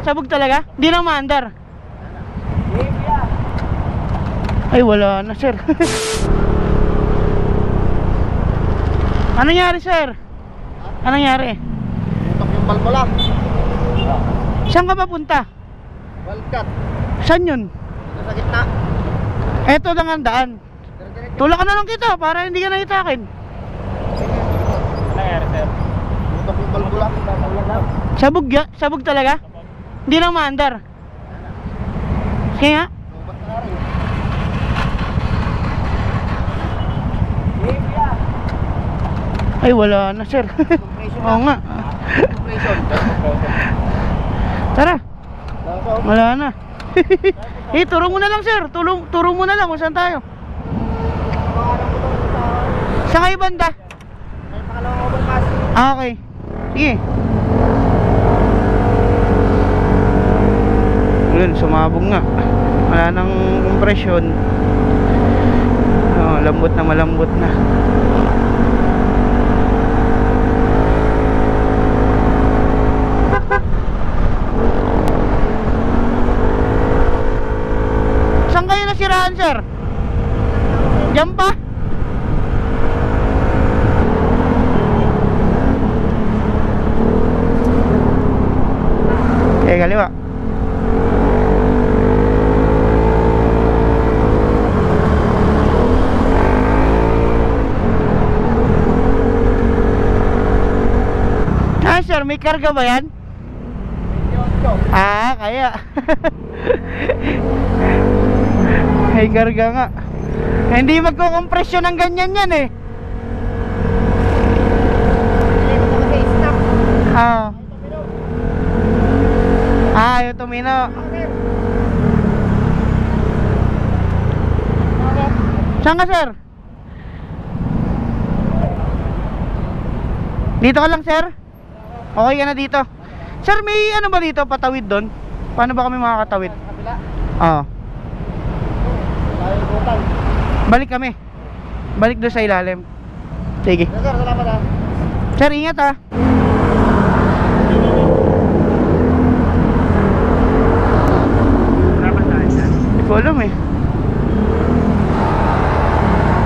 Sabog talaga? Di na maandar? Ay wala na sir. Anong nangyari sir? Anong nangyari? Tutok yung balbo lang. Saan ka papunta? Wildcat. Saan yun? Dito sa gitna. Eto lang ang daan. Tulak ka na lang kita para hindi ka nakitakin. Nangyari sir? Tutok yung balbo lang. Sabog ya? Sabog talaga? Hindi na maandar? Sige nga. Lubat na rin. Ay wala na sir. Oo nga. Tara. Wala na. Eh turo mo na lang sir. Turo mo na lang kung saan tayo. Saan kayo banda? May pangalawang overpass. Ah, okay. Sige. Yun, sumabog nga. Wala nang kompresyon. Oh, lambot na malambot na. Saan kayo nasiraan, sir? Diyan pa? Okay, kaliwa. Ah, sir, may karga ba yan? Ah, kaya. May karga nga. Hindi magkukompresyon ng ganyan yan eh. Ah. Ah, ayaw tumino. Saan ka sir? Dito ka lang sir? Okay ka na dito? Sir, may ano ba dito? Patawid doon? Paano ba kami makakatawid? Oo. Balik kami. Balik doon sa ilalim. Sige. Sir, salamat ha. Sir, ingat ha. Hindi ko alam eh.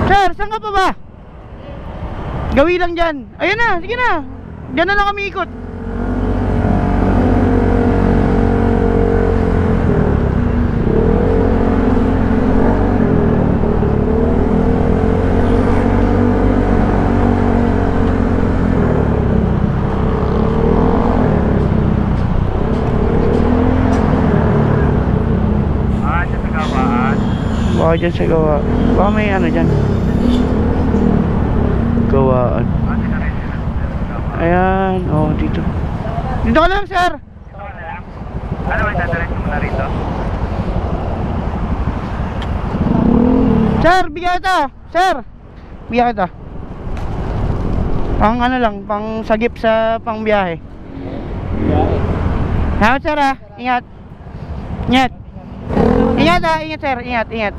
Sir, saan ka pa ba? Gawi lang dyan. Ayun na, sige na. Diyan na lang kami ikot. Baka dyan sa gawa. Baka may ano dyan gawaan. Ayan. Oh dito. Dito ka lang sir. Ano may dadalit mo na rito? Sir, bigyan kita. Sir, bigyan kita. Pang ano lang, pang sagip sa pang biyahe. Salamat sir ha. Ingat. Ingat. Ingat ha, ingat sir, ingat, ingat.